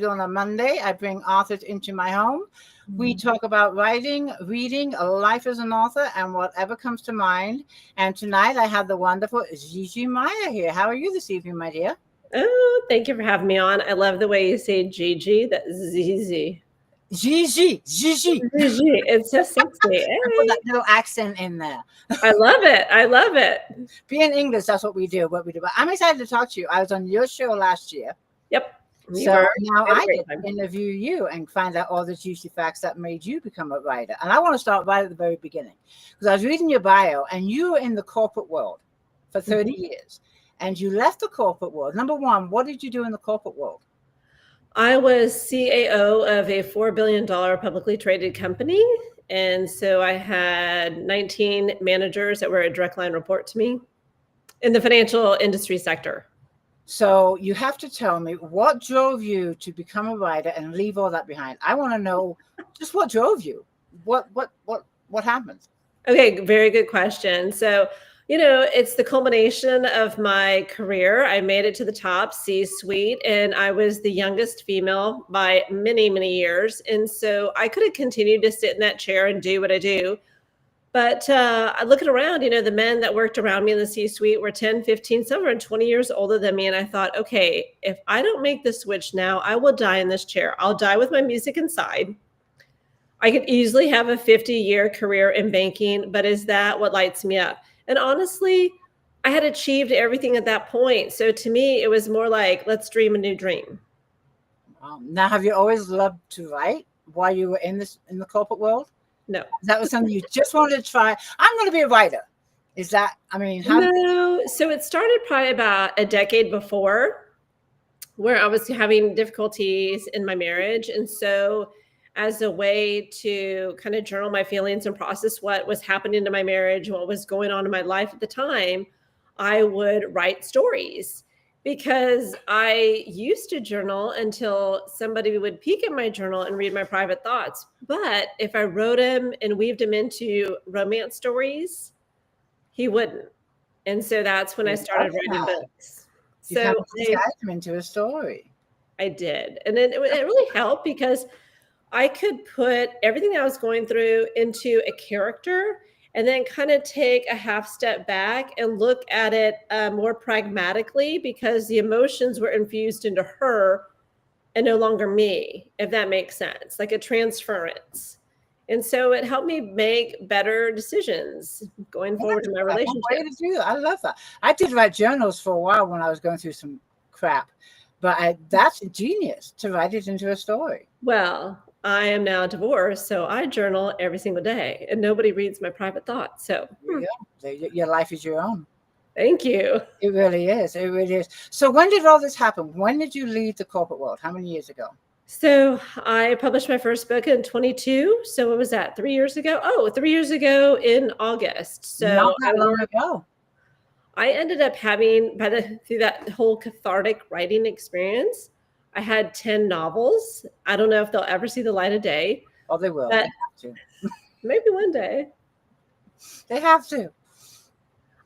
On a Monday, I bring authors into my home. We Mhm. talk about writing, reading, life as an author, and whatever comes to mind. And tonight I have the wonderful Gigi Meier here. How are you this evening, my dear? Oh, thank you for having me on. I love the way you say Gigi. That's ZZ. Gigi, Gigi. Gigi. It's so sexy. I put Hey, that little accent in there. I love it. I love it. Being English, that's what we do. What we do. But I'm excited to talk to you. I was on your show last year. Yep. You So were. now We had a I great get time. to interview you and find out all the juicy facts that made you become a writer. And I want to start right at the very beginning because I was reading your bio and you were in the corporate world for 30 Mhm. years and you left the corporate world. Number one, what did you do in the corporate world? I was CAO of a $4 billion publicly traded company. And so I had 19 managers that were a direct line report to me in the financial industry sector. So you have to tell me what drove you to become a writer and leave all that behind. I want to know just what drove you. What happened? Okay, very good question. So, it's the culmination of my career. I made it to the top C suite, and I was the youngest female by many, many years. And so I could have continued to sit in that chair and do what I do. But I looking around, the men that worked around me in the C suite were 10, 15, some were 20 years older than me. And I thought, okay, if I don't make the switch now, I will die in this chair. I'll die with my music inside. I could easily have a 50-year career in banking, but is that what lights me up? And honestly, I had achieved everything at that point. So to me, it was more like, let's dream a new dream. Now, have you always loved to write while you were in the corporate world? No. That was something you just wanted to try. I'm going to be a writer. Is that? I mean, how? No. So it started probably about a decade before, where I was having difficulties in my marriage. And so, as a way to kind of journal my feelings and process what was happening in my marriage, what was going on in my life at the time, I would write stories because I used to journal until somebody would peek at my journal and read my private thoughts. But if I wrote them and weaved them into romance stories, he wouldn't. And so that's when I started writing books. You So kind of disguise them into a story. I did. And then it really helped because I could put everything I was going through into a character and then kind of take a half step back and look at it more pragmatically because the emotions were infused into her and no longer me, if that makes sense, like a transference. And so it helped me make better decisions going forward in my Way relationship. to do that. I love that. I did write journals for a while when I was going through some crap, but that's genius to write it into a story. Well, I am now divorced, so I journal every single day and nobody reads my private thoughts. So There you go. Your life is your own. thank you. It really is. It really is. So when did all this happen? When did you leave the corporate world? How many years ago? So I published my first book in 22. So what was that? 3 years ago? Oh, 3 years ago in August. So Not that long ago. I ended up having through that whole cathartic writing experience, I had 10 novels. I don't know if they'll ever see the light of day. Oh, they will. But They have to. maybe one day. They have to.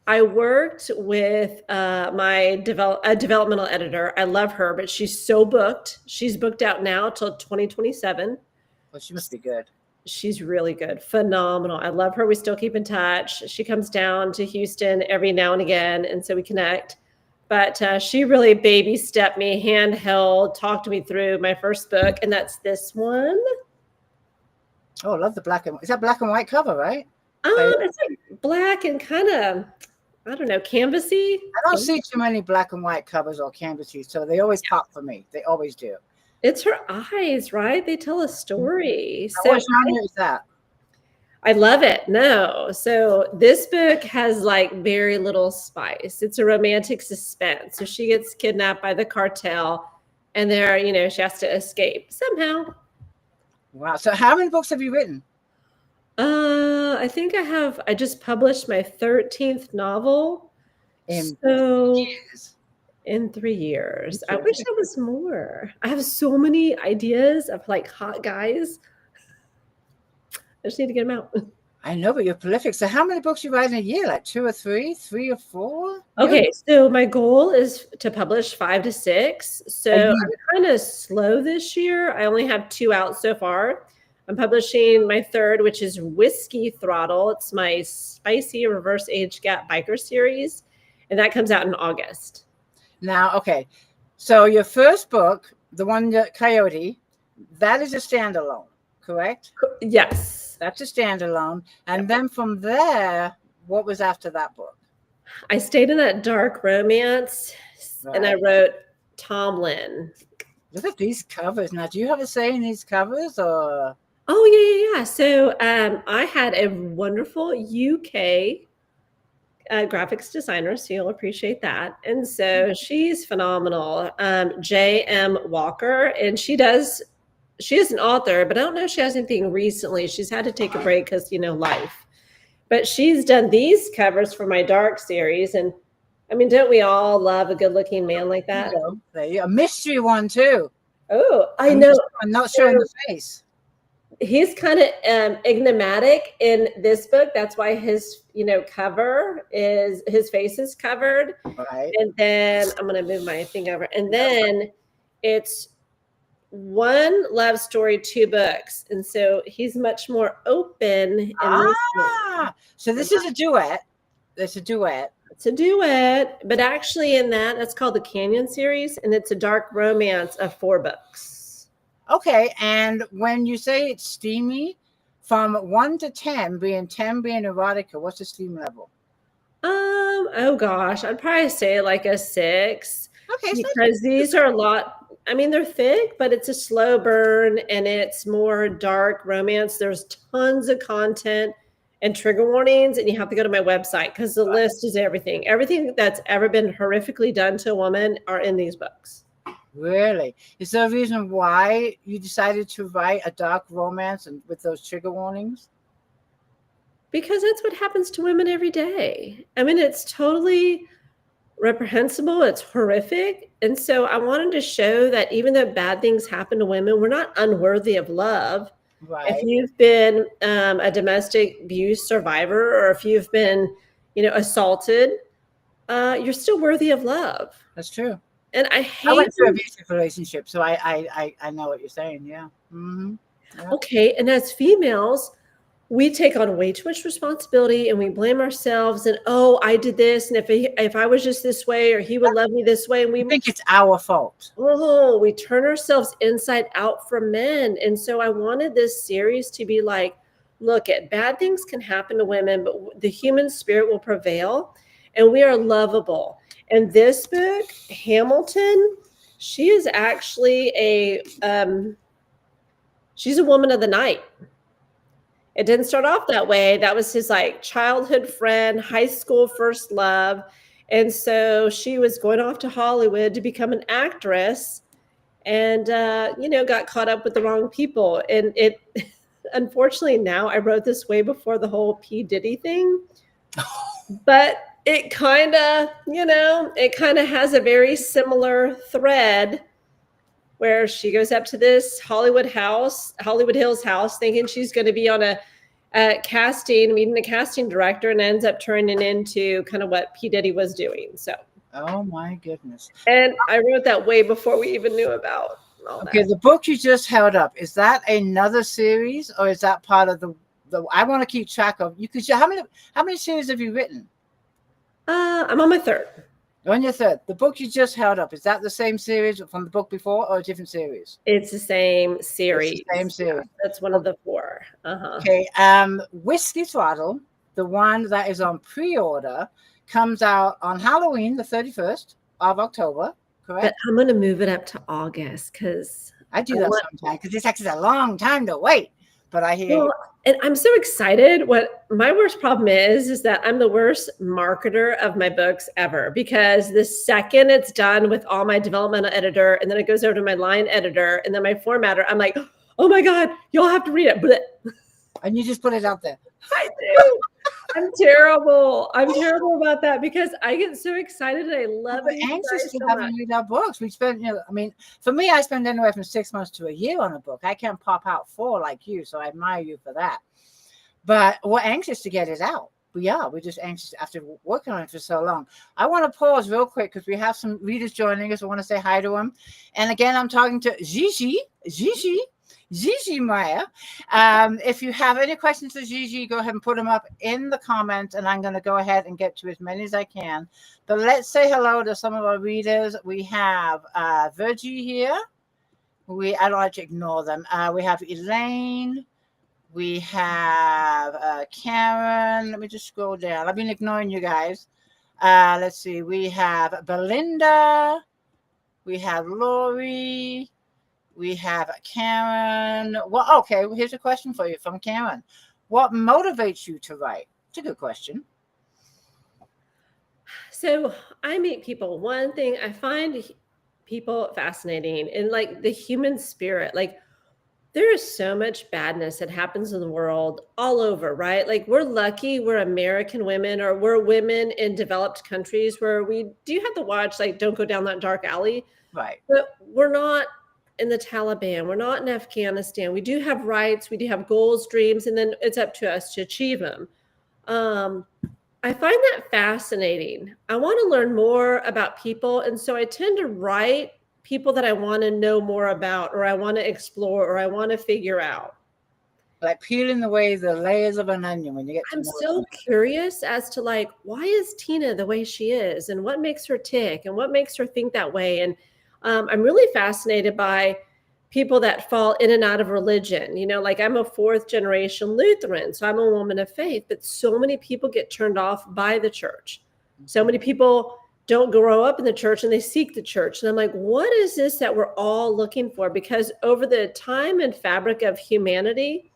I worked with my developmental editor. I love her, but she's so booked. She's booked out now till 2027. Well, she must be good. She's really good, phenomenal. I love her. We still keep in touch. She comes down to Houston every now and again, and so we connect. But she really baby stepped me, handheld, talked me through my first book, and that's this one. Oh, I love the black and white. Is that black and white cover, right? It's like black and kind of, I don't know, canvassy. I don't see too many black and white covers or canvases, so they always pop for me. They always do. It's her eyes, right? They tell a story. Now, So what genre is that? I love it. No. So this book has like very little spice. It's a romantic suspense. So she gets kidnapped by the cartel and there, she has to escape somehow. Wow. So how many books have you written? I think I just published my 13th novel. In years. In 3 years. I wish there was more. I have so many ideas of like hot guys. I just need to get them out. I know, but you're prolific. So how many books you write in a year? Like 2 or 3, 3 or 4? Okay, so my goal is to publish 5 to 6. So I'm kind of slow this year. I only have 2 out so far. I'm publishing my 3rd, which is Whiskey Throttle. It's my spicy reverse age gap biker series, and that comes out in August. Now, okay. So your first book, the one that Coyote, that is a standalone, correct? Yes. That's a standalone. And then from there, what was after that book? I stayed in that dark romance, and I wrote Tomlin. Look at these covers. Now, do you have a say in these covers, or? Oh, yeah. So I had a wonderful UK graphics designer, so you'll appreciate that. And so she's phenomenal. J.M. Walker, and she is an author, but I don't know if she has anything recently. She's had to take a break because, life. But she's done these covers for my dark series. And I mean, don't we all love a good looking man like that? A mystery one too. Oh, I know. I'm not showing the face. He's kind of enigmatic in this book. That's why his, cover is, his face is covered. Right. And then I'm going to move my thing over. And then it's 1 love story, 2 books. And so he's much more open. So this is a duet. It's a duet. It's a duet, but actually that's called the Canyon series, and it's a dark romance of 4 books. Okay, and when you say it's steamy, from 1 to 10 being erotica, what's the steam level? Oh gosh, I'd probably say like a 6. Okay, because these are a lot. I mean, they're thick, but it's a slow burn, and it's more dark romance. There's tons of content and trigger warnings, and you have to go to my website because the list is everything. Everything that's ever been horrifically done to a woman are in these books. Really? Is there a reason why you decided to write a dark romance and with those trigger warnings? Because that's what happens to women every day. I mean, it's totally reprehensible. It's horrific. And so I wanted to show that even though bad things happen to women, we're not unworthy of love. Right. If you've been a domestic abuse survivor, or if you've been, assaulted, you're still worthy of love. That's true. And I went through an abusive relationship, so I know what you're saying. Yeah. Mm-hmm. Yeah. Okay. And as females, we take on way too much responsibility, and we blame ourselves. And I did this, and if I was just this way, or he would love me this way, and we think it's our fault. Oh, we turn ourselves inside out for men. And so I wanted this series to be like, look, bad things can happen to women, but the human spirit will prevail, and we are lovable. And this book, Hamilton, she is actually she's a woman of the night. It didn't start off that way. That was his childhood friend, high school first love. And so she was going off to Hollywood to become an actress, and, got caught up with the wrong people. And it, unfortunately, now I wrote this way before the whole P. Diddy thing, but it kind of has a very similar thread where she goes up to this Hollywood Hills house, thinking she's going to be on a meeting a casting director, and ends up turning into kind of what P. Diddy was doing. So. Oh my goodness. And I wrote that way before we even knew about all that. Okay, the book you just held up, is that another series, or is that part of the I want to keep track of you? How many series have you written? I'm on my 3rd. On your 3rd. The book you just held up, is that the same series from the book before, or a different series? It's the same series. It's the same series. That's one of the 4. Okay. Whiskey Throttle, the one that is on pre-order, comes out on Halloween, the 31st of October, correct? But I'm going to move it up to August, because I do that sometimes, because it takes a long time to wait. But I hear you. And I'm so excited. What my worst problem is that I'm the worst marketer of my books ever, because the second it's done with all my developmental editor, and then it goes over to my line editor, and then my formatter, I'm like, oh my God, y'all have to read it. Blech. And you just put it out there. I do. I'm terrible. I'm terrible about that, because I get so excited and I love it. Anxious to have read our books. We spend, for me, I spend anywhere from 6 months to a year on a book. I can't pop out 4 like you, so I admire you for that. but we're anxious to get it out. We're just anxious after working on it for so long. I want to pause real quick because we have some readers joining us. I want to say hi to them. And again, I'm talking to Gigi Meier. If you have any questions for Gigi, go ahead and put them up in the comments, and I'm going to go ahead and get to as many as I can. But let's say hello to some of our readers. We have Virgie here. I don't like to ignore them. We have Elaine. We have Karen. Let me just scroll down. I've been ignoring you guys. Let's see. We have Belinda. We have Lori. We have Karen. Well, okay. Well, here's a question for you from Karen. What motivates you to write? It's a good question. So I meet people. One thing I find people fascinating in like the human spirit, like there is so much badness that happens in the world all over, right? Like we're lucky we're American women, or we're women in developed countries where we do have to watch, like, don't go down that dark alley. Right. But we're not in the Taliban. We're not in Afghanistan. We do have rights. We do have goals, dreams, and then it's up to us to achieve them. I find that fascinating. I want to learn more about people. And so I tend to write people that I want to know more about, or I want to explore, or I want to figure out. Like peeling away the layers of an onion when you get to I'm know so someone. curious as to like, why is Tina the way she is, and what makes her tick, and what makes her think that way. And I'm really fascinated by people that fall in and out of religion. You know, like I'm a 4th generation Lutheran, so I'm a woman of faith, but so many people get turned off by the church. So many people don't grow up in the church and they seek the church. And I'm like, what is this that we're all looking for? Because over the time and fabric of humanity,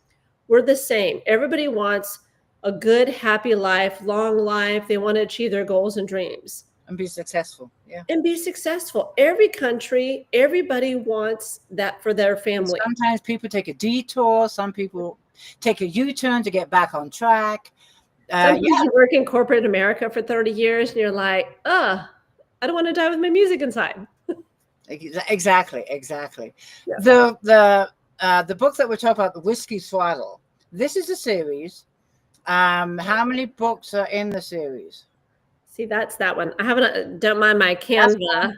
we're the same. Everybody wants a good, happy life, long life. They want to achieve their goals and dreams. And be successful. Yeah. And be successful. Every country, everybody wants that for their family. And sometimes people take a detour. Some people take a U-turn to get back on track. Sometimes you work in corporate America for 30 years and you're like, I don't want to die with my music inside. Exactly. Yeah. The book that we're talking about, The Whiskey Throttle, this is a series. How many books are in the series? See, that's that one. I haven't, don't mind my Canva.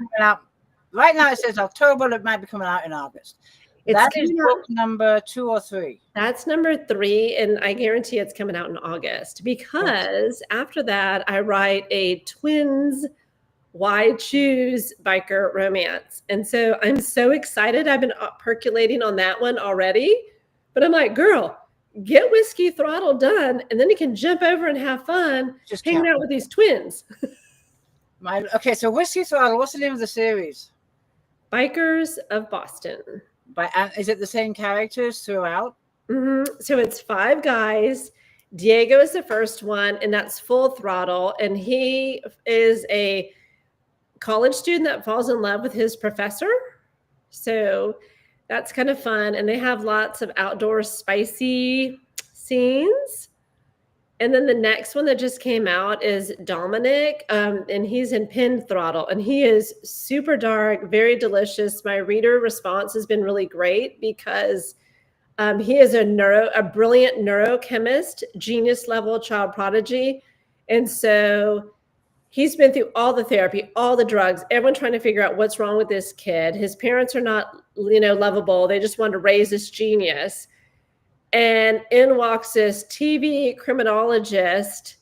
Right now it says October, it might be coming out in August. That is book number 2 or 3. That's number 3, and I guarantee it's coming out in August, because after that I write a twins why choose biker romance. And so I'm so excited. I've been percolating on that one already, but I'm like, girl, get Whiskey Throttle done, and then you can jump over and have fun just hanging out with these twins. Okay, so Whiskey Throttle, what's the name of the series? Bikers of Boston. Is it the same characters throughout? Mm-hmm. So it's 5 guys. Diego is the first one, and that's full throttle. And he is a college student that falls in love with his professor. So that's kind of fun. And they have lots of outdoor spicy scenes. And then the next one that just came out is Dominic, and he's in Pin Throttle, and he is super dark, very delicious. My reader response has been really great because he is a brilliant neurochemist, genius level child prodigy. And so he's been through all the therapy, all the drugs, everyone trying to figure out what's wrong with this kid. His parents are not, lovable. They just want to raise this genius. And in walks this TV criminologist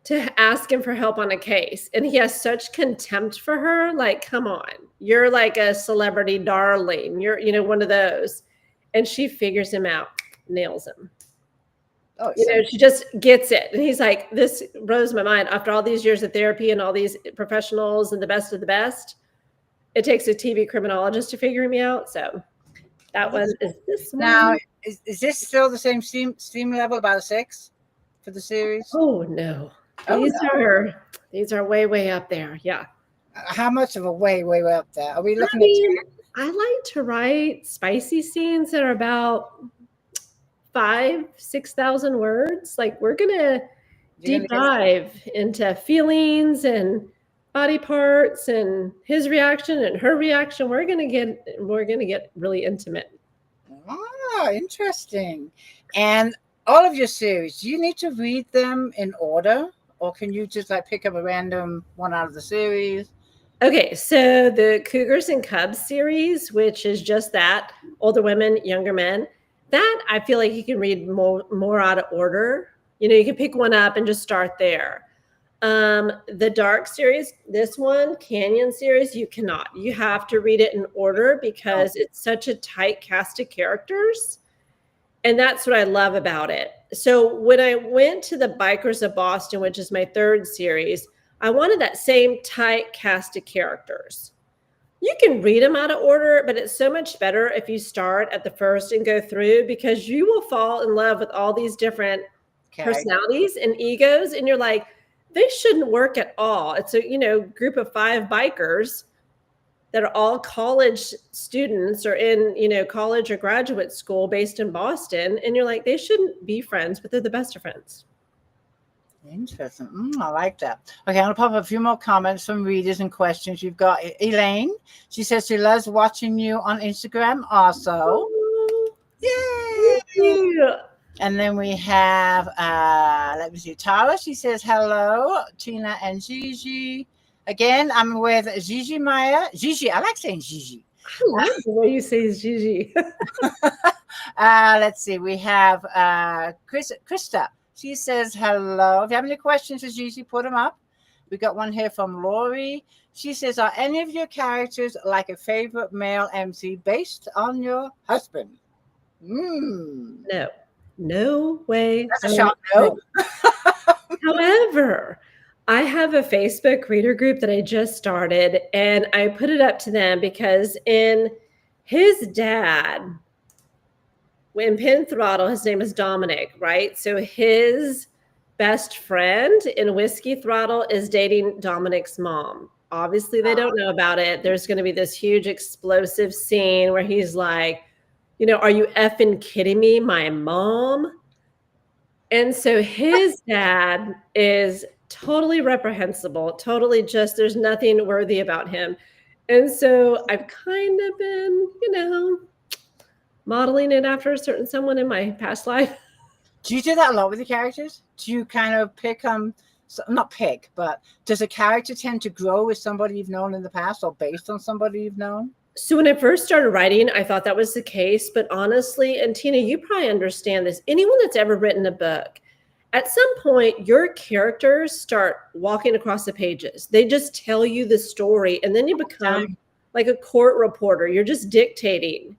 to ask him for help on a case. And he has such contempt for her. Like, come on, you're like a celebrity darling. You're, one of those. And she figures him out, nails him. Oh, she just gets it. And he's like, this blows my mind. After all these years of therapy and all these professionals and the best of the best, it takes a TV criminologist to figure me out. So that one is this one. Now, is this still the same steam level, about a 6 for the series? Oh, no. These are way up there. Yeah. How much of a way up there? Are we looking at? I like to write spicy scenes that are about 5,000-6,000 words. Like, we're gonna deep dive into feelings and body parts and his reaction and her reaction. We're gonna get really intimate. Oh, interesting. And all of your series, do you need to read them in order, or can you just like pick up a random one out of the series? Okay, so the Cougars and Cubs series, which is just that, older women, younger men, that I feel like you can read more out of order. You can pick one up and just start there. The Dark series, this one, Canyon series, you cannot. You have to read it in order because it's such a tight cast of characters. And that's what I love about it. So when I went to the Bikers of Boston, which is my third series, I wanted that same tight cast of characters. You can read them out of order, but it's so much better if you start at the first and go through, because you will fall in love with all these different personalities and egos. And you're like, they shouldn't work at all. It's a, group of 5 bikers that are all college students or in, college or graduate school based in Boston. And you're like, they shouldn't be friends, but they're the best of friends. Interesting. I like that. Okay, I'm going to pop up a few more comments from readers and questions. You've got Elaine. She says she loves watching you on Instagram also. Yay! And then we have, let me see, Tara. She says, hello, Tina and Gigi. Again, I'm with Gigi Meier. Gigi, I like saying Gigi. I like the way you say Gigi. Let's see, we have Krista. She says, hello. If you have any questions for Gigi, put them up. We got one here from Lori. She says, are any of your characters like a favorite male MC based on your husband? No way. That's a shock. No. However, I have a Facebook reader group that I just started, and I put it up to them because in his dad, in Pin Throttle, his name is Dominic, right? So his best friend in Whiskey Throttle is dating Dominic's mom. Obviously, they don't know about it. There's going to be this huge explosive scene where he's like, are you effing kidding me? My mom? And so his dad is totally reprehensible, totally just, there's nothing worthy about him. And so I've kind of been, modeling it after a certain someone in my past life. Do you do that a lot with your characters? Do you kind of pick not pick, but does a character tend to grow with somebody you've known in the past or based on somebody you've known? So when I first started writing, I thought that was the case. But honestly, and Tina, you probably understand this, anyone that's ever written a book, at some point, your characters start walking across the pages. They just tell you the story, and then you become like a court reporter. You're just dictating.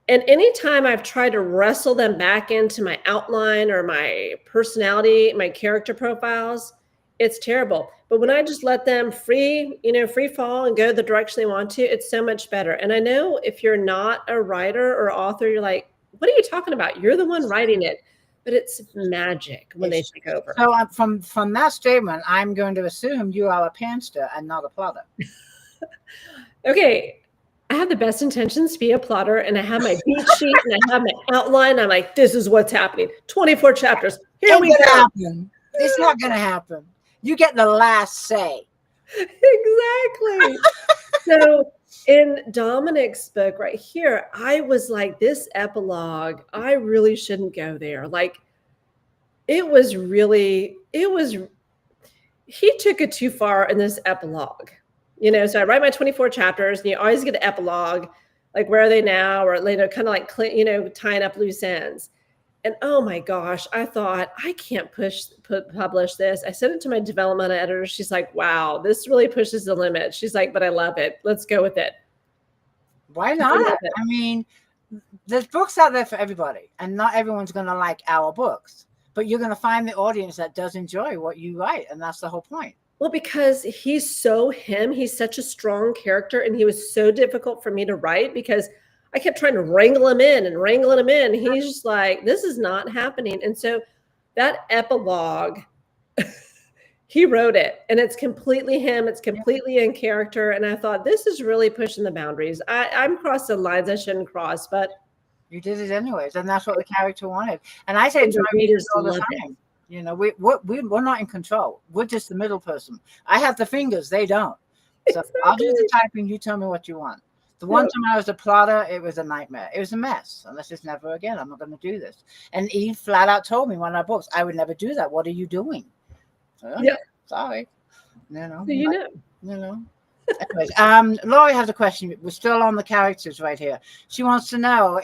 And anytime I've tried to wrestle them back into my outline or my personality, my character profiles, it's terrible. But when I just let them free fall and go the direction they want to, it's so much better. And I know if you're not a writer or author, you're like, what are you talking about? You're the one writing it. But it's magic when they take over. So from that statement, I'm going to assume you are a pantster and not a plotter. Okay. I have the best intentions to be a plotter, and I have my beat sheet and I have my outline. I'm like, this is what's happening. 24 chapters. Here we go. Happen. It's not going to happen. You get the last say. Exactly. So in Dominic's book right here, I was like, this epilogue, I really shouldn't go there. Like, he took it too far in this epilogue. So I write my 24 chapters, and you always get an epilogue, like where are they now, or kind of like tying up loose ends. And oh my gosh, I thought I can't publish this. I sent it to my development editor. She's like, "Wow, this really pushes the limit." She's like, "But I love it. Let's go with it." Why not? I mean, there's books out there for everybody, and not everyone's going to like our books, but you're going to find the audience that does enjoy what you write, and that's the whole point. Well, because he's so him, he's such a strong character, and he was so difficult for me to write because I kept trying to wrangle him in and wrangling him in. He's just like, this is not happening. And so that epilogue, he wrote it, and it's completely him. It's completely in character. And I thought, this is really pushing the boundaries. I'm crossing lines I shouldn't cross, but you did it anyways, and that's what the character wanted. And I say to my readers all the time, we're not in control. We're just the middle person. I have the fingers, they don't. So exactly. I'll do the typing. You tell me what you want. The one time I was a plotter, it was a nightmare. It was a mess. And I said, never again. I'm not going to do this. And Eve flat out told me in one of our books, I would never do that. What are you doing? Yeah. Sorry. You know. So you know. You know. Anyways, Laurie has a question. We're still on the characters right here. She wants to know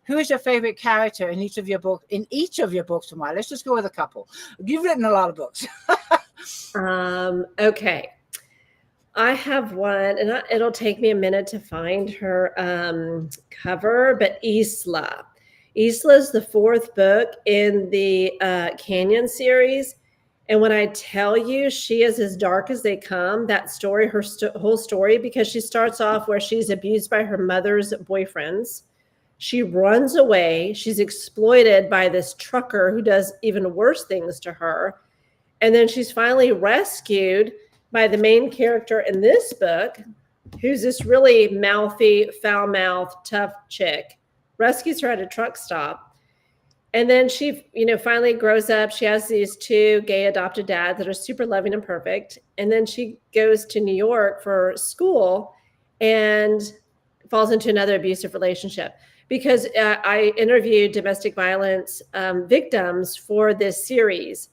who is your favorite character in each of your books. In each of your books, tomorrow. Let's just go with a couple. You've written a lot of books. Okay. I have one, and it'll take me a minute to find her cover, but Isla. Isla is the 4th book in the Canyon series. And when I tell you she is as dark as they come, that story, her whole story, because she starts off where she's abused by her mother's boyfriends. She runs away. She's exploited by this trucker who does even worse things to her. And then she's finally rescued by the main character in this book, who's this really mouthy, foul-mouthed, tough chick, rescues her at a truck stop. And then she, finally grows up. She has these 2 gay adopted dads that are super loving and perfect. And then she goes to New York for school and falls into another abusive relationship. Because I interviewed domestic violence victims for this series.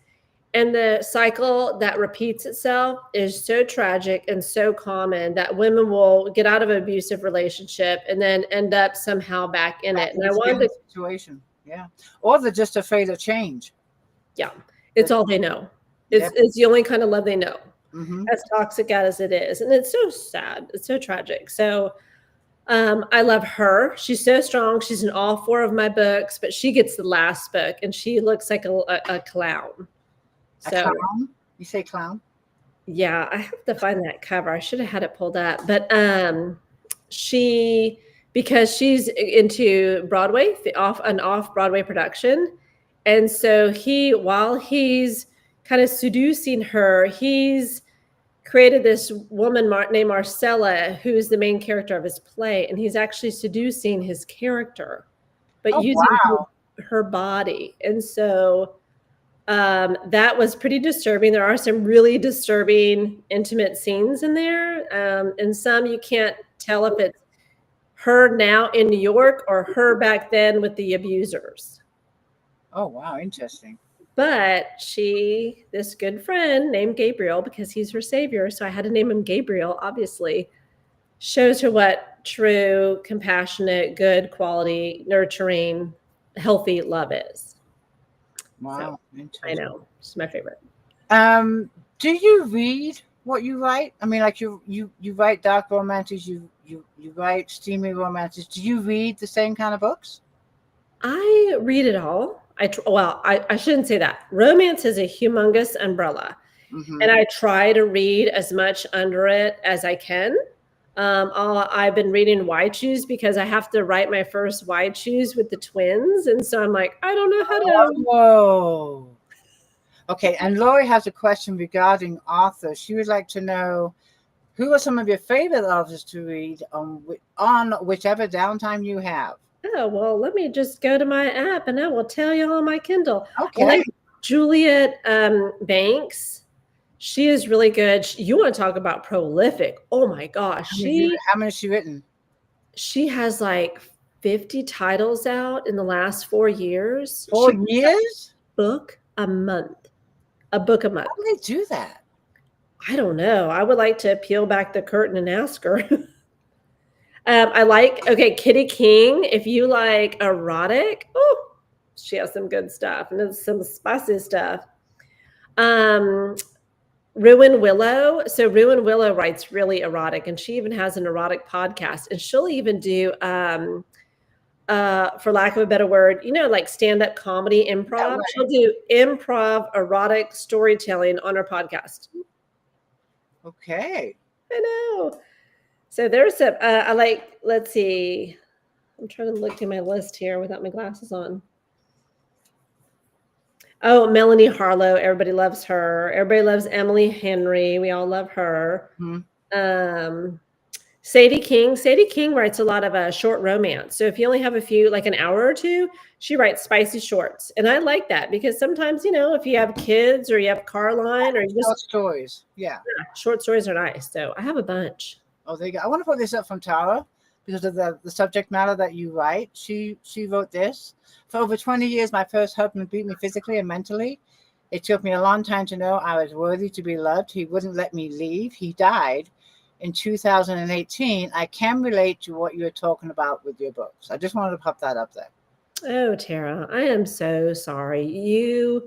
And the cycle that repeats itself is so tragic and so common that women will get out of an abusive relationship and then end up somehow back in it. And I wanted to situation. Yeah. Or they're just afraid of change. Yeah. It's all they know. It's the only kind of love they know. As toxic as it is. And it's so sad. It's so tragic. So I love her. She's so strong. She's in all 4 of my books, but she gets the last book and she looks like a clown. A clown? You say clown? Yeah, I have to find that cover. I should have had it pulled up. But because she's into Broadway, off Broadway production. And so while he's kind of seducing her, he's created this woman named Marcella, who's the main character of his play. And he's actually seducing his character, but using her body. And so that was pretty disturbing. There are some really disturbing, intimate scenes in there. And some you can't tell if it's her now in New York or her back then with the abusers. Oh, wow. Interesting. But this good friend named Gabriel, because he's her savior, so I had to name him Gabriel, obviously, shows her what true, compassionate, good quality, nurturing, healthy love is. Wow. So, I know. It's my favorite. Do you read what you write? I mean, like you write dark romances, you write steamy romances. Do you read the same kind of books? I read it all. I shouldn't say that. Romance is a humongous umbrella. And I try to read as much under it as I can. I've been reading Why Choose because I have to write my first Why Choose with the twins. And so I'm like, I don't know how to. Whoa. Okay. And Lori has a question regarding authors. She would like to know, who are some of your favorite authors to read on whichever downtime you have? Oh, well, let me just go to my app and I will tell you on my Kindle. Okay. I like Juliet Banks. She is really good. You want to talk about prolific. Oh my gosh. How many has she written? She has like 50 titles out in the last 4 years. 4 years? Book a month. A book a month. How do they do that? I don't know. I would like to peel back the curtain and ask her. I like, Kitty King. If you like erotic, she has some good stuff and some spicy stuff. Ruin Willow. So Ruin Willow writes really erotic, and she even has an erotic podcast. And she'll even do, for lack of a better word, like stand-up comedy, improv. Right. She'll do improv erotic storytelling on her podcast. Okay. I know. So there's some, let's see. I'm trying to look through my list here without my glasses on. Oh, Melanie Harlow. Everybody loves her. Everybody loves Emily Henry. We all love her. Mm-hmm. Sadie King. Sadie King writes a lot of short romance. So if you only have a few, like an hour or two, she writes spicy shorts. And I like that because sometimes, if you have kids or you have Carline or you just short stories. Yeah. Short stories are nice. So I have a bunch. Oh, there you go. I want to put this up from Tara. because of the subject matter that you write. She wrote this. For over 20 years, my first husband beat me physically and mentally. It took me a long time to know I was worthy to be loved. He wouldn't let me leave. He died in 2018. I can relate to what you're talking about with your books. I just wanted to pop that up there. Oh, Tara, I am so sorry.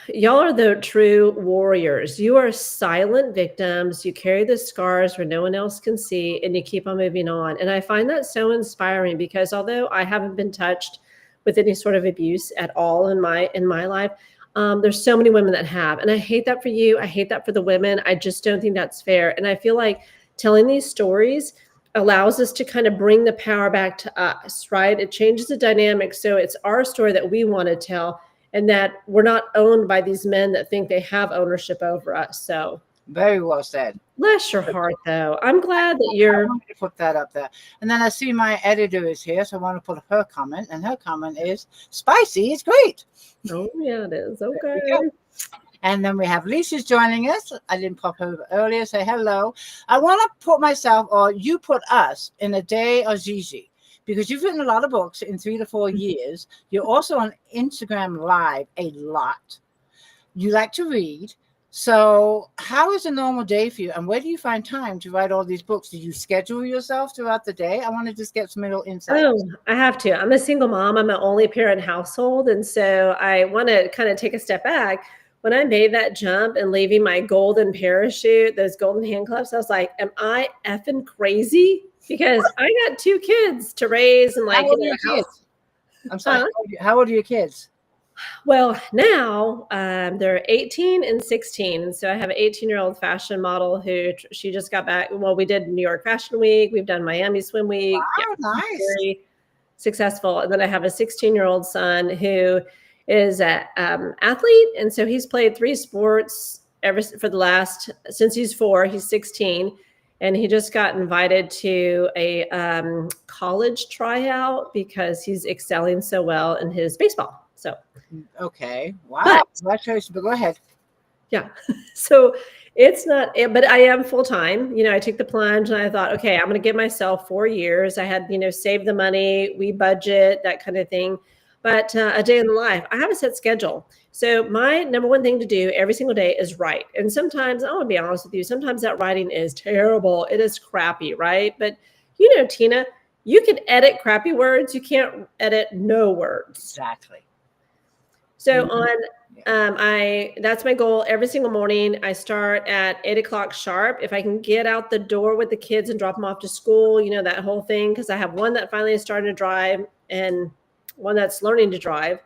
Y'all are the true warriors. You are silent victims. You carry the scars where no one else can see, and you keep on moving on. And I find that so inspiring because although I haven't been touched with any sort of abuse at all in my life, there's so many women that have. And I hate that for you. I hate that for the women. I just don't think that's fair. And I feel like telling these stories allows us to kind of bring the power back to us, right? It changes the dynamic. So it's our story that we want to tell, and that we're not owned by these men that think they have ownership over us. So very well said. Bless your heart, though. I'm glad that you're. I want to put that up there. And then I see my editor is here, so I want to put her comment. And her comment is, spicy is great. Oh, yeah, it is. Okay. And then we have Lisa's joining us. I didn't pop over earlier. Say hello. I want to put myself, or you put us, in a day of Gigi, because you've written a lot of books in 3 to 4 years. You're also on Instagram Live a lot. You like to read. So how is a normal day for you? And where do you find time to write all these books? Do you schedule yourself throughout the day? I want to just get some little insight. Oh, I have to. I'm a single mom. I'm an only parent household. And so I want to kind of take a step back. When I made that jump and leaving my golden parachute, those golden handcuffs, I was like, am I effing crazy? Because I got 2 kids to raise and like, how old are your kids? I'm sorry. How old are your kids? Well, now they're 18 and 16. And so I have an 18-year-old fashion model who she just got back. Well, we did New York Fashion Week. We've done Miami Swim Week. Wow, nice. Very successful. And then I have a 16-year-old son who is an athlete. And so he's played 3 sports since he's 4. He's 16. And he just got invited to a college tryout because he's excelling so well in his baseball. So, okay. Wow. Congratulations. But go ahead. Yeah. So it's not, but I am full time. I took the plunge and I thought, okay, I'm going to give myself 4 years. I had, saved the money, we budget, that kind of thing. But a day in the life, I have a set schedule. So my number one thing to do every single day is write. And sometimes, I want to be honest with you, sometimes that writing is terrible. It is crappy, right? But Tina, you can edit crappy words. You can't edit no words. Exactly. So that's my goal every single morning. I start at 8:00 sharp. If I can get out the door with the kids and drop them off to school, that whole thing, because I have one that finally is starting to drive and one that's learning to drive.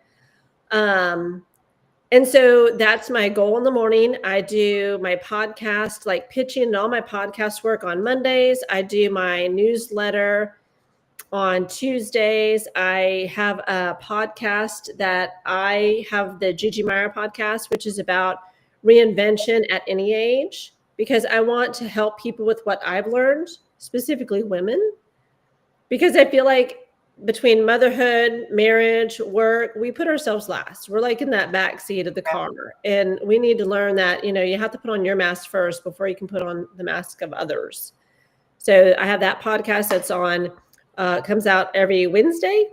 And so that's my goal in the morning. I do my podcast, like pitching and all my podcast work on Mondays. I do my newsletter on Tuesdays. I have a podcast that I have, the Gigi Meier podcast, which is about reinvention at any age, because I want to help people with what I've learned, specifically women, because I feel like between motherhood, marriage, work, we put ourselves last. We're like in that back seat of the car, and we need to learn that, you have to put on your mask first before you can put on the mask of others. So I have that podcast that's on, comes out every Wednesday.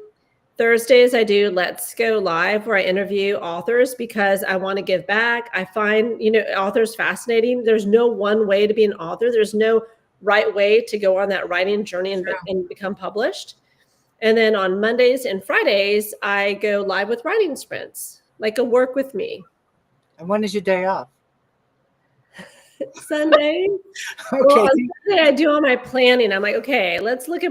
Thursdays, I do Let's Go Live, where I interview authors because I want to give back. I find, authors fascinating. There's no one way to be an author. There's no right way to go on that writing journey and become published. And then on Mondays and Fridays, I go live with writing sprints, like a work with me. And when is your day off? Sunday. Okay. Well, on Sunday, I do all my planning. I'm like, okay, let's look at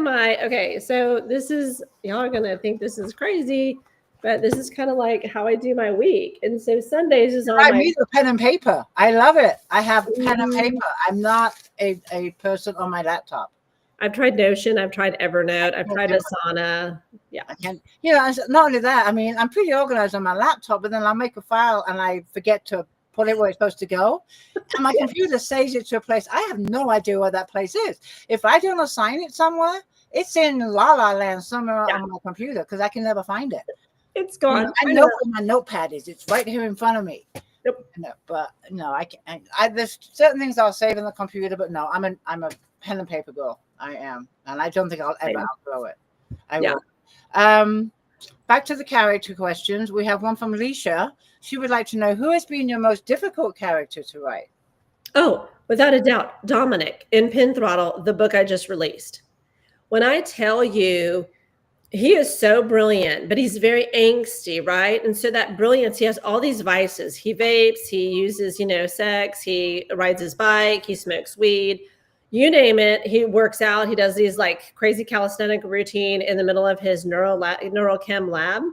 so this is, y'all are going to think this is crazy, but this is kind of like how I do my week. And so Sundays is on I need a pen and paper. I love it. I have pen and paper. I'm not a person on my laptop. I've tried Notion. I've tried Evernote. I've tried Asana. Yeah. I can't, not only that, I'm pretty organized on my laptop, but then I'll make a file and I forget to put it where it's supposed to go. And my computer saves it to a place. I have no idea where that place is. If I don't assign it somewhere, it's in La La Land somewhere on my computer because I can never find it. It's gone. I know where my notepad is. It's right here in front of me. Yep. No, but no, I can't. There's certain things I'll save in the computer, but no, I'm a pen and paper girl. I am. And I don't think I'll ever outgrow it. I Yeah. will. Back to the character questions. We have one from Alicia. She would like to know, who has been your most difficult character to write? Oh, without a doubt, Dominic in Pin Throttle, the book I just released. When I tell you, he is so brilliant, but he's very angsty, right? And so that brilliance, he has all these vices. He vapes, he uses, sex, he rides his bike, he smokes weed, you name it. He works out. He does these like crazy calisthenic routine in the middle of his neurochem lab.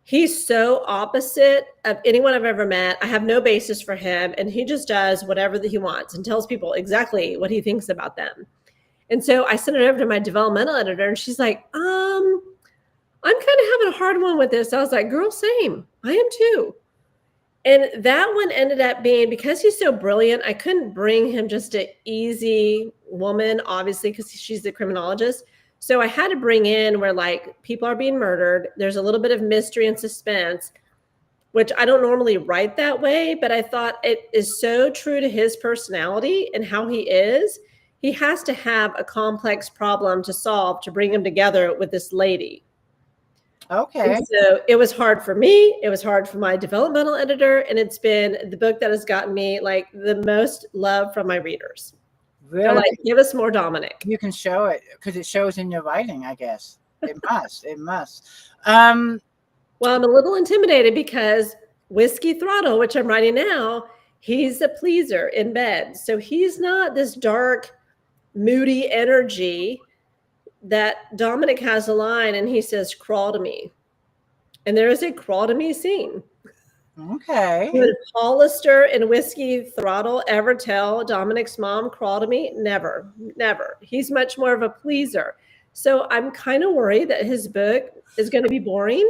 He's so opposite of anyone I've ever met. I have no basis for him, and he just does whatever that he wants and tells people exactly what he thinks about them. And so I sent it over to my developmental editor, and she's like, I'm kind of having a hard one with this. I was like, girl, same. I am too. And that one ended up being, because he's so brilliant, I couldn't bring him just an easy woman, obviously, because she's the criminologist. So I had to bring in where like people are being murdered. There's a little bit of mystery and suspense, which I don't normally write that way, but I thought it is so true to his personality and how he is. He has to have a complex problem to solve to bring him together with this lady. Okay. And so it was hard for me. It was hard for my developmental editor. And it's been the book that has gotten me like the most love from my readers. Really? They're like, give us more Dominic. You can show it because it shows in your writing, I guess. It must. It must. Well, I'm a little intimidated because Whiskey Throttle, which I'm writing now, he's a pleaser in bed. So he's not this dark, moody energy that Dominic has a line and he says, crawl to me. And there is a crawl to me scene. Okay. Would Hollister and Whiskey Throttle ever tell Dominic's mom, crawl to me? Never, never. He's much more of a pleaser. So I'm kind of worried that his book is going to be boring.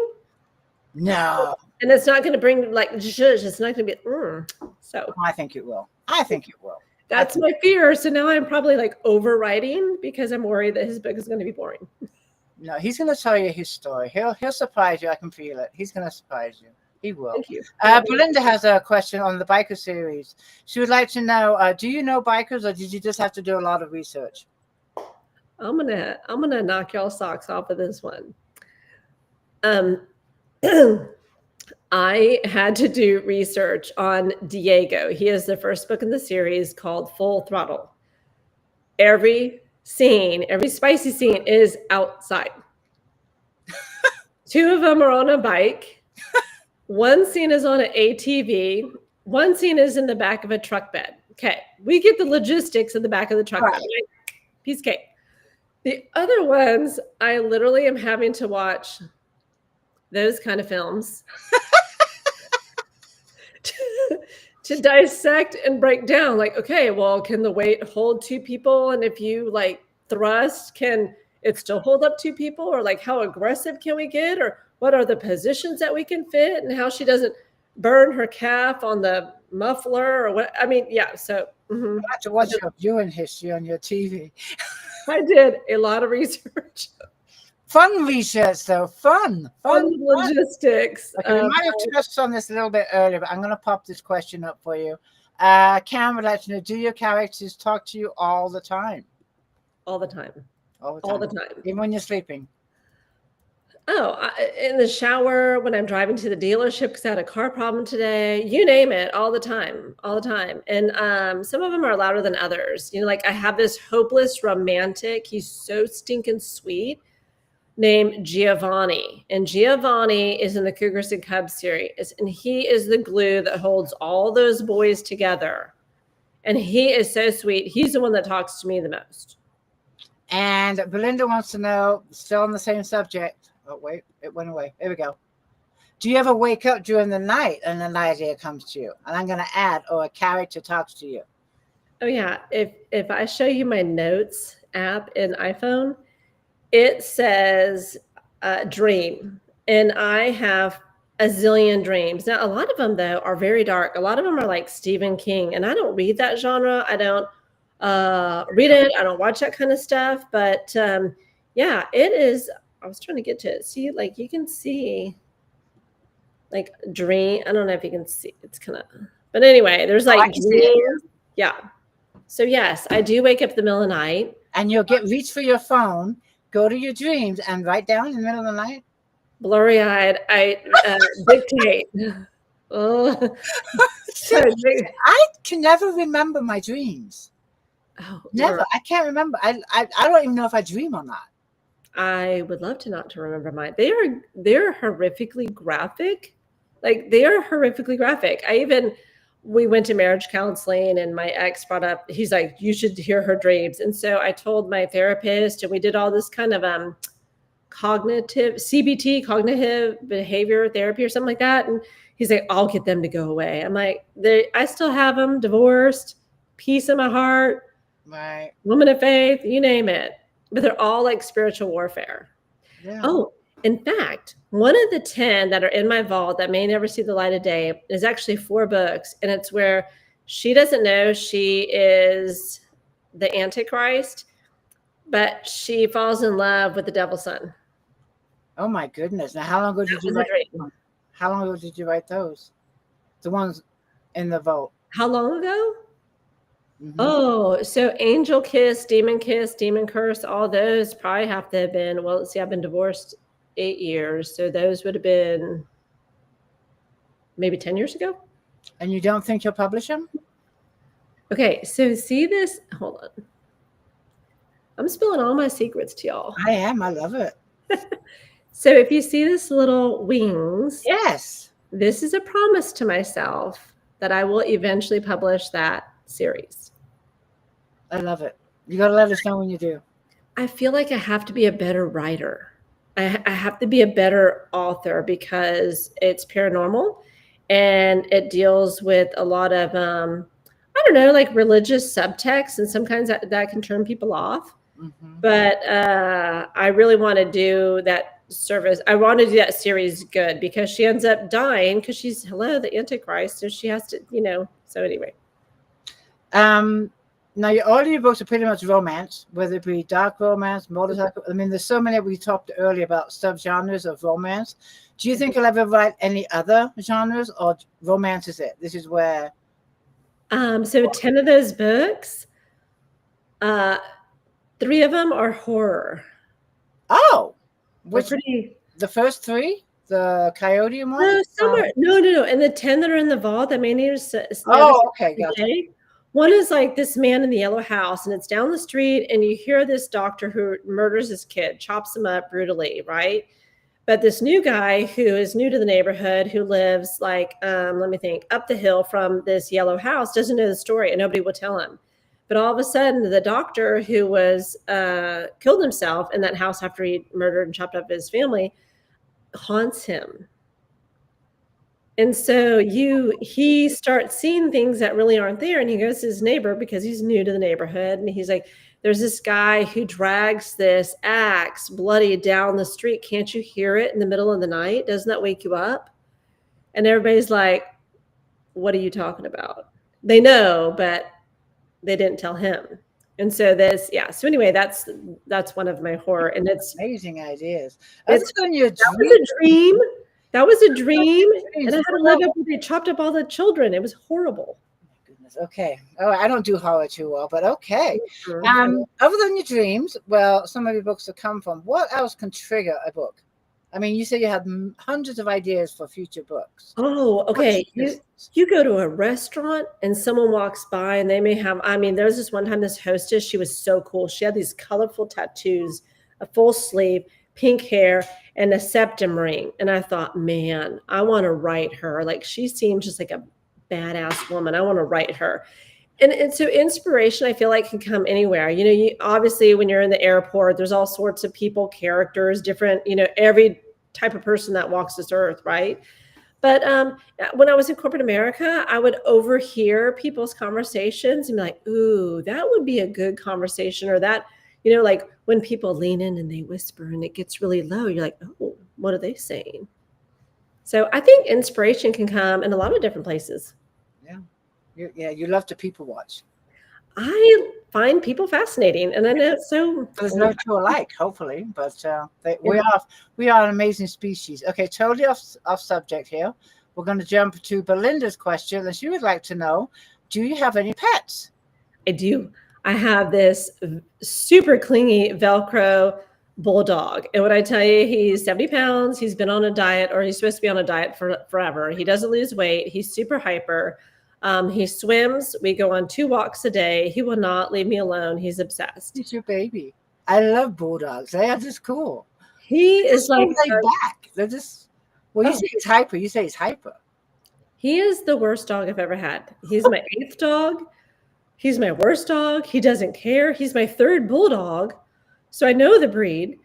No. And it's not going to bring like, zhuzh. It's not going to be, So I think it will. I think it will. That's my fear. So now I'm probably like overwriting because I'm worried that his book is going to be boring. No, he's going to tell you his story. He'll surprise you. I can feel it. He's going to surprise you. He will. Thank you. Belinda has a question on the biker series. She would like to know, do you know bikers or did you just have to do a lot of research? I'm gonna knock y'all socks off of this one. I had to do research on Diego. He is the first book in the series called Full Throttle. Every scene, every spicy scene is outside. 2 of them are on a bike. 1 scene is on an ATV. 1 scene is in the back of a truck bed. Okay, we get the logistics in the back of the truck bed. Right? Piece of cake. The other ones, I literally am having to watch those kind of films to dissect and break down. Like, okay, well, can the weight hold 2 people? And if you like thrust, can it still hold up 2 people? Or like, how aggressive can we get? Or what are the positions that we can fit? And how she doesn't burn her calf on the muffler or what? I mean, yeah. So You have to watch your viewing history on your TV. I did a lot of research. Fun research, though. Fun Logistics. Okay, we might have touched on this a little bit earlier, but I'm going to pop this question up for you. Karen would like to know, do your characters talk to you all the time? All the time. All the time. Even when you're sleeping? In the shower, when I'm driving to the dealership because I had a car problem today, you name it, all the time. And some of them are louder than others. Like I have this hopeless romantic. He's so stinking sweet, named Giovanni. And Giovanni is in the Cougars and Cubs series. And he is the glue that holds all those boys together. And he is so sweet. He's the one that talks to me the most. And Belinda wants to know, still on the same subject. Oh, wait, it went away. Here we go. Do you ever wake up during the night and an idea comes to you? And I'm going to add, or a character talks to you. Oh, yeah. If I show you my notes app in iPhone, it says dream. And I have a zillion dreams. Now, a lot of them, though, are very dark. A lot of them are like Stephen King. And I don't read that genre. I don't read it. I don't watch that kind of stuff. But yeah, it is. I was trying to get to it. See, like you can see like dream. I don't know if you can see. It's kind of, but anyway, there's like dreams. Yeah. So yes, I do wake up in the middle of the night. And you'll reach for your phone, go to your dreams, and write down in the middle of the night? Blurry-eyed, I dictate. Oh, I can never remember my dreams. oh, Never. I can't remember. I don't even know if I dream or not. I would love to remember mine. They're horrifically graphic. Like they are horrifically graphic. We went to marriage counseling and my ex brought up, he's like, you should hear her dreams. And so I told my therapist and we did all this kind of cognitive CBT, cognitive behavior therapy or something like that. And he's like, I'll get them to go away. I'm like, I still have them, divorced, peace in my heart, right, woman of faith, you name it. But they're all like spiritual warfare. Yeah. Oh, in fact, one of the 10 that are in my vault that may never see the light of day is actually 4 books. And it's where she doesn't know she is the Antichrist, but she falls in love with the devil's son. Oh my goodness. Now, how long ago did you write? How long ago did you write those? The ones in the vault. How long ago? Mm-hmm. Oh, so Angel Kiss, Demon Curse, all those probably have to have been, well, let's see, I've been divorced 8 years. So those would have been maybe 10 years ago. And you don't think you'll publish them? Okay, so see this, hold on. I'm spilling all my secrets to y'all. I am, I love it. So if you see this little wings, yes, this is a promise to myself that I will eventually publish that series. I love it. You got to let us know when you do. I feel like I have to be a better writer. I have to be a better author because it's paranormal and it deals with a lot of, I don't know, like religious subtext and sometimes that can turn people off. Mm-hmm. But I really want to do that service. I want to do that series good because she ends up dying because she's the Antichrist. So she has to, so anyway. Now, all of your books are pretty much romance, whether it be dark romance, motorcycle. I mean, there's so many. We talked earlier about subgenres of romance. Do you think you'll ever write any other genres, or romance is it? This is where. So 10 of those books, 3 of them are horror. Oh, the first 3, the coyote one? No. And the 10 that are in the vault, that may need to. Okay, gotcha. One is like this man in the yellow house, and it's down the street, and you hear this doctor who murders his kid, chops him up brutally, right? But this new guy who is new to the neighborhood, who lives like, let me think, up the hill from this yellow house, doesn't know the story, and nobody will tell him. But all of a sudden, the doctor who was killed himself in that house after he murdered and chopped up his family haunts him. And so he starts seeing things that really aren't there. And he goes to his neighbor because he's new to the neighborhood. And he's like, there's this guy who drags this axe bloody down the street. Can't you hear it in the middle of the night? Doesn't that wake you up? And everybody's like, what are you talking about? They know, but they didn't tell him. And so so anyway, that's one of my horror. And it's amazing ideas. That was a dream. That was a dream, and I had to live up where they chopped up all the children. It was horrible. Oh my goodness. Okay. Oh, I don't do horror too well, but okay. Sure. Other than your dreams, well, some of your books have come from. What else can trigger a book? I mean, you said you had hundreds of ideas for future books. Oh, okay. You go to a restaurant and someone walks by and they may have, there was this one time, this hostess, she was so cool. She had these colorful tattoos, a full sleeve, pink hair, and a septum ring. And I thought, man, I want to write her. Like, she seems just like a badass woman. I want to write her. And so inspiration, I feel like, can come anywhere. Obviously, when you're in the airport, there's all sorts of people, characters, different, every type of person that walks this earth, right? But when I was in corporate America, I would overhear people's conversations and be like, ooh, that would be a good conversation. Or that, like when people lean in and they whisper and it gets really low, you're like, oh, what are they saying? So I think inspiration can come in a lot of different places. You love to people watch. I find people fascinating, and I know it's so. There's no two alike, hopefully, but we are an amazing species. Okay, totally off subject here. We're going to jump to Belinda's question, and she would like to know: do you have any pets? I do. I have this super clingy Velcro bulldog. And when I tell you he's 70 pounds, he's been on a diet, or he's supposed to be on a diet for forever. He doesn't lose weight. He's super hyper. He swims. We go on 2 walks a day. He will not leave me alone. He's obsessed. He's your baby. I love bulldogs. They are just cool. He is like laid back. They're just, well, you say he's hyper. You say he's hyper. He is the worst dog I've ever had. He's my 8th dog. He's my worst dog. He doesn't care. He's my 3rd bulldog. So I know the breed.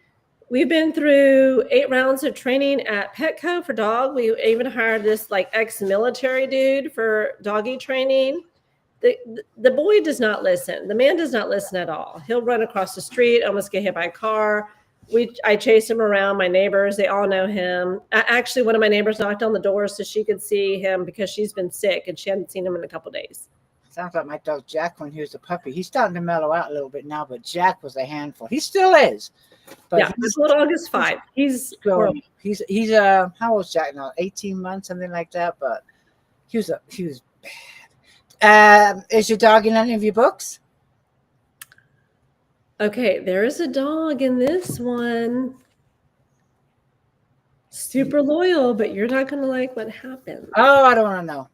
We've been through 8 rounds of training at Petco for dog. We even hired this like ex-military dude for doggy training. The boy does not listen. The man does not listen at all. He'll run across the street, almost get hit by a car. I chase him around. My neighbors, they all know him. Actually, one of my neighbors knocked on the door so she could see him because she's been sick and she hadn't seen him in a couple of days. Sounds like my dog Jack when he was a puppy. He's starting to mellow out a little bit now, but Jack was a handful. He still is. But yeah, this little dog is 5. He's how old is Jack now? 18 months, something like that. But he was bad. Is your dog in any of your books? Okay, there is a dog in this one. Super loyal, but you're not going to like what happened. Oh, I don't want to know.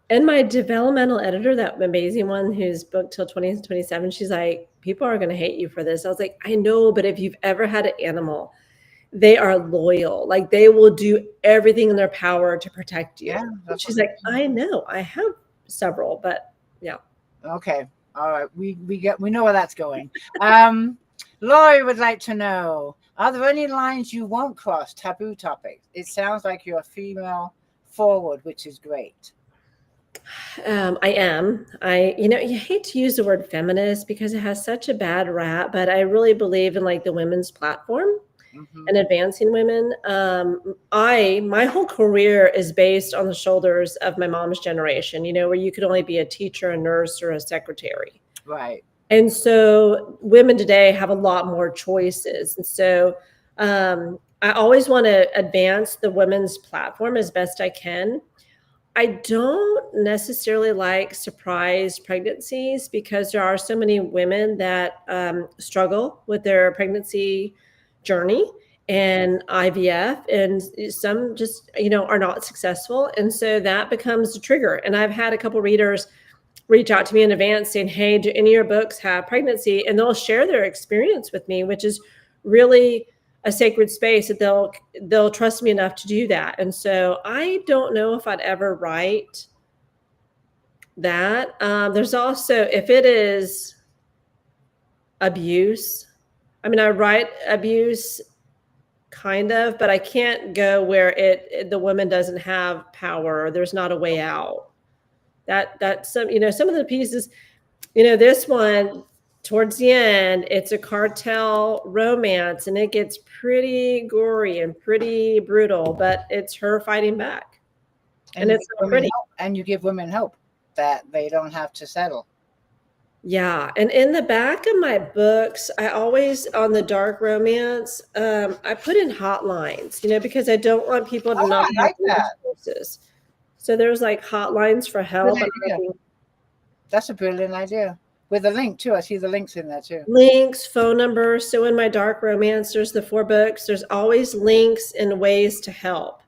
And my developmental editor, that amazing one who's booked till 2027, she's like, people are going to hate you for this. I was like, I know, but if you've ever had an animal, they are loyal. Like they will do everything in their power to protect you. Yeah, she's like, I know, I have several, but yeah. Okay. All right. We know where that's going. Lori would like to know, are there any lines you won't cross, taboo topics? It sounds like you're a female forward, which is great. I am. You hate to use the word feminist because it has such a bad rap, but I really believe in like the women's platform and advancing women. My whole career is based on the shoulders of my mom's generation, where you could only be a teacher, a nurse, or a secretary. Right. And so women today have a lot more choices. And so I always want to advance the women's platform as best I can. I don't necessarily like surprise pregnancies because there are so many women that struggle with their pregnancy journey and IVF, and some just, are not successful. And so that becomes a trigger. And I've had a couple readers reach out to me in advance saying, hey, do any of your books have pregnancy? And they'll share their experience with me, which is really a sacred space that they'll trust me enough to do that. And so I don't know if I'd ever write that. There's also, if it is abuse, I write abuse kind of, but I can't go where the woman doesn't have power or there's not a way out. That's some of the pieces, this one, towards the end, it's a cartel romance and it gets pretty gory and pretty brutal, but it's her fighting back. And it's so pretty. And you give women hope that they don't have to settle. Yeah. And in the back of my books, I always, on the dark romance, I put in hotlines, because I don't want people to not like that. Resources. So there's like hotlines for help. That's a brilliant idea. With a link too. I see the links in there too. Links, phone numbers. So in my dark romance, there's the 4 books. There's always links and ways to help,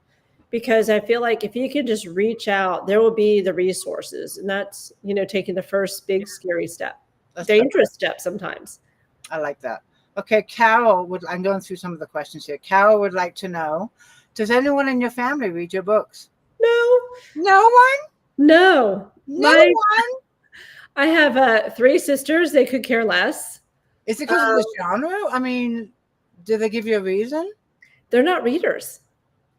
because I feel like if you can just reach out, there will be the resources. And that's, taking the first big scary step, dangerous step sometimes. I like that. Okay. Carol I'm going through some of the questions here. Carol would like to know, does anyone in your family read your books? No. No one? No. No one? I have 3 sisters. They could care less. Is it because of the genre? Do they give you a reason? They're not readers.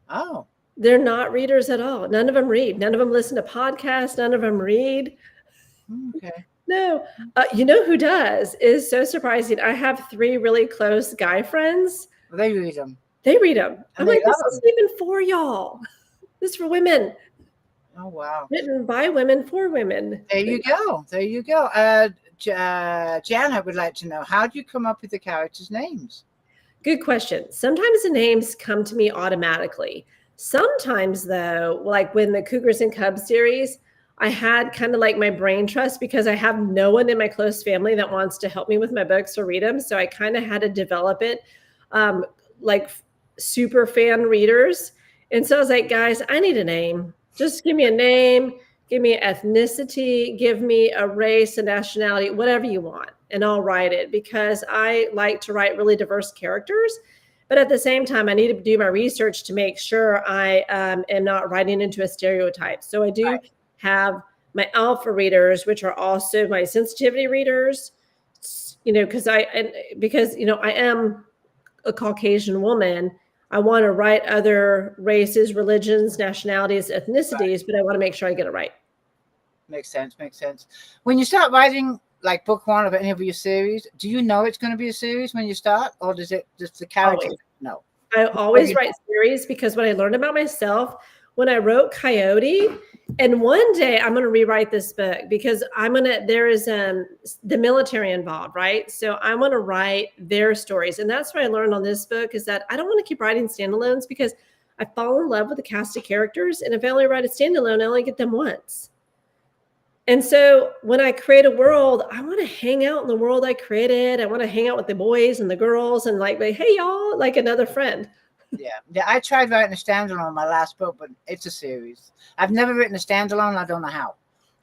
Oh. They're not readers at all. None of them read. None of them listen to podcasts. None of them read. Okay. No. You know who does? Is so surprising. I have 3 really close guy friends. Well, they read them. They read them. I'm like, this isn't even for y'all. This is for women. Oh, wow. Written by women for women. There you go. Janet would like to know, how do you come up with the characters' names? Good question. Sometimes the names come to me automatically. Sometimes, though, like when the Cougars and Cubs series, I had kind of like my brain trust because I have no one in my close family that wants to help me with my books or read them. So I kind of had to develop it like super fan readers. And so I was like, guys, I need a name. Just give me a name, give me an ethnicity, give me a race, a nationality, whatever you want. And I'll write it because I like to write really diverse characters. But at the same time, I need to do my research to make sure I am not writing into a stereotype. So I do have my alpha readers, which are also my sensitivity readers, because I am a Caucasian woman. I want to write other races, religions, nationalities, ethnicities, but I want to make sure I get it right. Makes sense. When you start writing like book one of any of your series, do you know it's going to be a series when you start, or does it just the character? No. I always write series because what I learned about myself when I wrote Coyote, and one day I'm going to rewrite this book because there is the military involved, right? So I want to write their stories. And that's what I learned on this book is that I don't want to keep writing standalones because I fall in love with the cast of characters. And if I only write a standalone, I only get them once. And so when I create a world, I want to hang out in the world I created. I want to hang out with the boys and the girls and like, hey, y'all, like another friend. Yeah. I tried writing a standalone my last book, but it's a series. I've never written a standalone. I don't know how,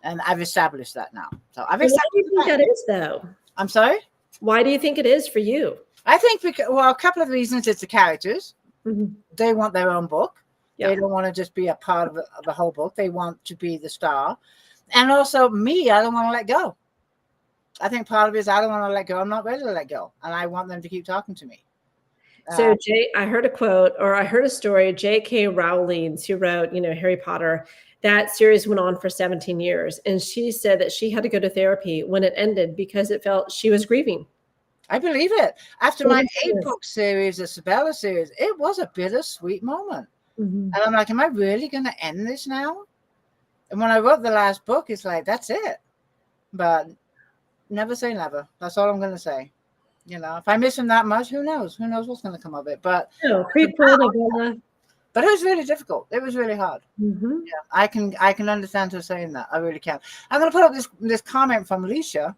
and I've established that now. So I've established. Why do you think that is, though? I'm sorry. Why do you think it is for you? I think because, well, a couple of reasons. It's the characters. Mm-hmm. They want their own book. Yeah. They don't want to just be a part of the whole book. They want to be the star, and also me. I don't want to let go. I think part of it is I don't want to let go. I'm not ready to let go, and I want them to keep talking to me. So I heard a quote, or I heard a story, J.K. Rowling, who wrote, Harry Potter. That series went on for 17 years. And she said that she had to go to therapy when it ended because it felt she was grieving. I believe it. After my 8-book series, the Sabella series, it was a bittersweet moment. Mm-hmm. And I'm like, am I really going to end this now? And when I wrote the last book, it's like, that's it. But never say never. That's all I'm going to say. If I miss him that much, who knows? Who knows what's going to come of it? But but it was really difficult. It was really hard. Mm-hmm. Yeah, I can understand her saying that. I really can. I'm going to put up this comment from Alicia.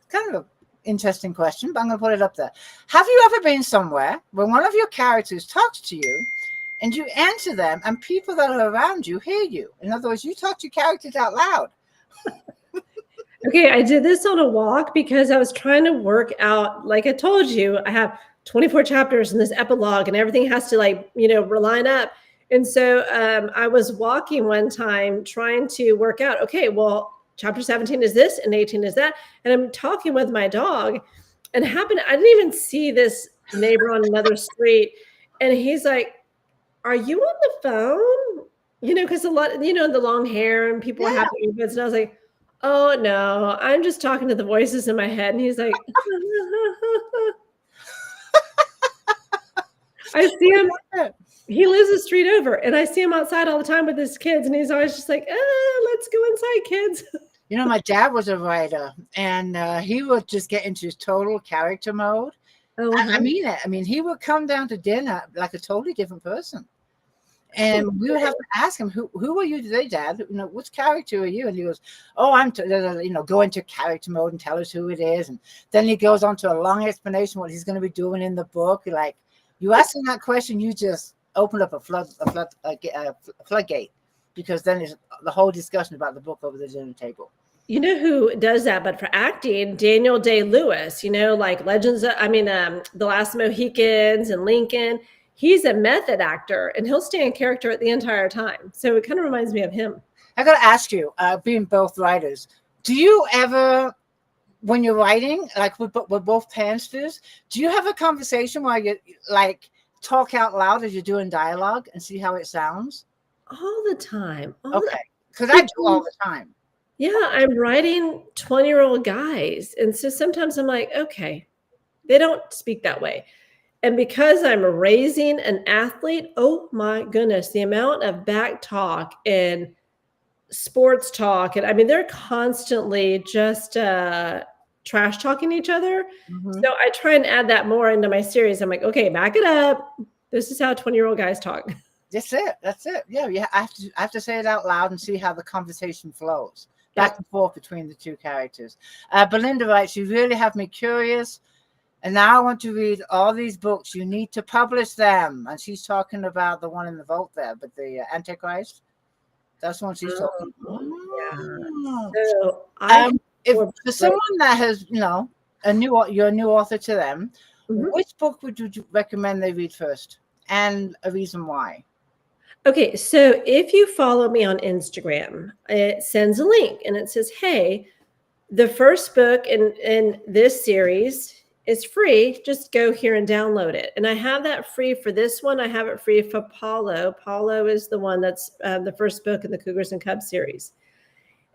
Kind of an interesting question, but I'm going to put it up there. Have you ever been somewhere where one of your characters talks to you and you answer them and people that are around you hear you? In other words, you talk to your characters out loud. Okay, I did this on a walk because I was trying to work out, like I told you, I have 24 chapters in this epilogue and everything has to line up. And so I was walking one time trying to work out, okay, well, chapter 17 is this and 18 is that. And I'm talking with my dog and I didn't even see this neighbor on another street. And he's like, are you on the phone? Because a lot, the long hair and people have earbuds. And I was like, oh, no, I'm just talking to the voices in my head. And he's like, I see him. He lives a street over. And I see him outside all the time with his kids. And he's always just like, let's go inside, kids. My dad was a writer. And he would just get into his total character mode. Oh, I mean it. I mean, he would come down to dinner like a totally different person. And we would have to ask him, who are you today, Dad? Which character are you? And he goes, oh, I'm, go into character mode and tell us who it is. And then he goes on to a long explanation what he's going to be doing in the book. Like, you asking that question, you just open up a floodgate, because then there's the whole discussion about the book over the dinner table. You know who does that, but for acting, Daniel Day-Lewis, like The Last Mohicans and Lincoln. He's a method actor and he'll stay in character the entire time. So it kind of reminds me of him. I got to ask you, being both writers, do you ever, when you're writing, like with both pansters, do you have a conversation where you talk out loud as you're doing dialogue and see how it sounds? All the time. Okay. Because I do all the time. Yeah, I'm writing 20-year-old guys. And so sometimes I'm like, okay, they don't speak that way. And because I'm raising an athlete, oh my goodness, the amount of back talk and sports talk. And they're constantly just trash talking each other. Mm-hmm. So I try and add that more into my series. I'm like, okay, back it up. This is how 20-year-old guys talk. That's it. That's it. Yeah, yeah. I have to say it out loud and see how the conversation flows back and forth between the two characters. Belinda writes, "You really have me curious, and now I want to read all these books. You need to publish them." And she's talking about the one in the vault there, but the Antichrist. That's one she's talking about. Yeah. So if for someone that has, you're a new author to them, which book would you recommend they read first, and a reason why? Okay, so if you follow me on Instagram, it sends a link and it says, "Hey, the first book in this series is free. Just go here and download it." And I have that free for this one. I have it free for Paulo. Paulo is the one that's the first book in the Cougars and Cubs series.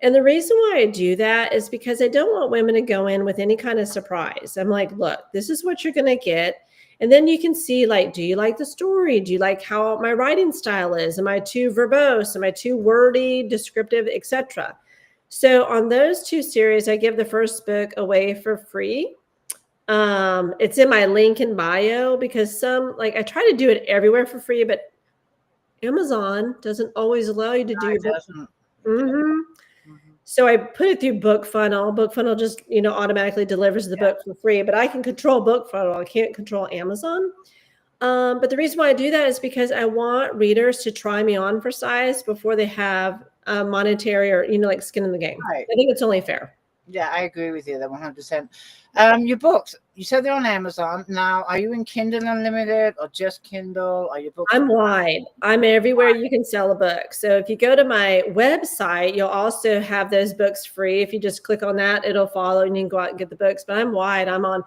And the reason why I do that is because I don't want women to go in with any kind of surprise. I'm like, look, this is what you're going to get. And then you can see, like, do you like the story? Do you like how my writing style is? Am I too verbose? Am I too wordy, descriptive, etc.? So on those two series, I give the first book away for free. It's in my link in bio because I try to do it everywhere for free, but Amazon doesn't always allow you to do it doesn't. So I put it through BookFunnel. BookFunnel just, automatically delivers the book for free, but I can control BookFunnel. I can't control Amazon. But the reason why I do that is because I want readers to try me on for size before they have monetary or, like skin in the game. Right. I think it's only fair. Yeah, I agree with you. That 100%. Your books, you said they're on Amazon. Now, are you in Kindle Unlimited or just Kindle? Are your books? I'm wide. I'm everywhere you can sell a book. So if you go to my website, you'll also have those books free. If you just click on that, it'll follow and you can go out and get the books. But I'm wide. I'm on,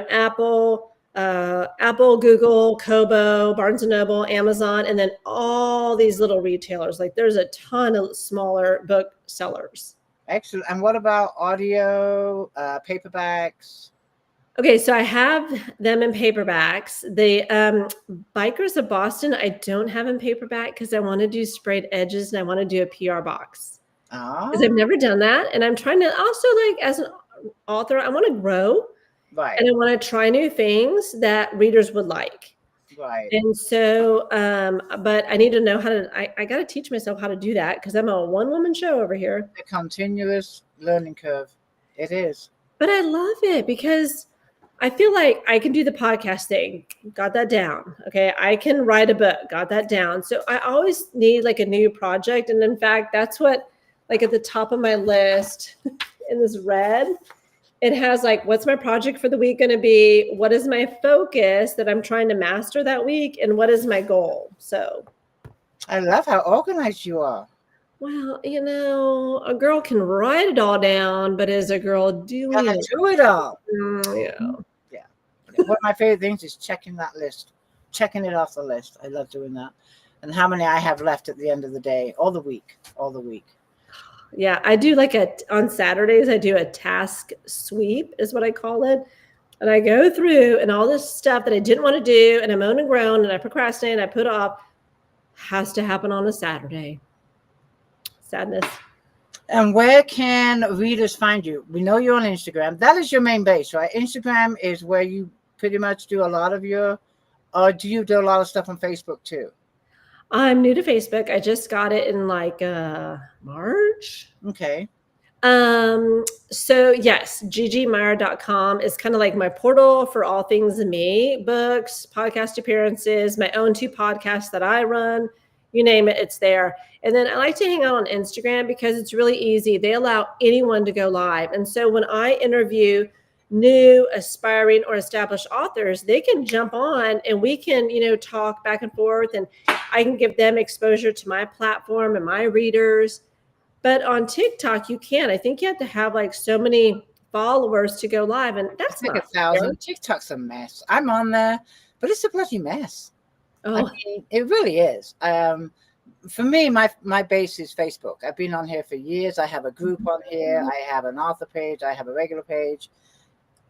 Apple, Google, Kobo, Barnes & Noble, Amazon, and then all these little retailers. Like there's a ton of smaller book sellers. Excellent. And what about audio, paperbacks? Okay, so I have them in paperbacks. The Bikers of Boston, I don't have in paperback because I want to do sprayed edges and I want to do a PR box. Because I've never done that. And I'm trying to also, as an author, I want to grow. Right. And I want to try new things that readers would like. Right. And so, but I need to know how to, I got to teach myself how to do that because I'm a one-woman show over here. A continuous learning curve. It is. But I love it because I feel like I can do the podcast thing. Got that down. Okay. I can write a book. Got that down. So I always need a new project. And in fact, that's what at the top of my list in this red, it has what's my project for the week going to be? What is my focus that I'm trying to master that week? And what is my goal? So I love how organized you are. Well, a girl can write it all down, but is a girl doing it? Do it all. Yeah. One of my favorite things is checking that list, checking it off the list. I love doing that. And how many I have left at the end of the day or the week. Yeah, I do on Saturdays, I do a task sweep is what I call it. And I go through and all this stuff that I didn't want to do and I moan and groan and I procrastinate and I put off has to happen on a Saturday. Sadness. And where can readers find you? We know you're on Instagram. That is your main base, right? Instagram is where you pretty much do a lot of or do you do a lot of stuff on Facebook too? I'm new to Facebook. I just got it in March. Okay. So yes, gigimeier.com is kind of like my portal for all things me, books, podcast appearances, my own 2 podcasts that I run, you name it, it's there. And then I like to hang out on Instagram because it's really easy. They allow anyone to go live. And so when I interview new, aspiring, or established authors, they can jump on and we can, talk back and forth and I can give them exposure to my platform and my readers. But on TikTok, you can't. I think you have to have so many followers to go live. And that's not 1,000. TikTok's a mess. I'm on there, but it's a bloody mess. Oh. I mean, it really is. For me, my base is Facebook. I've been on here for years. I have a group on here. I have an author page. I have a regular page.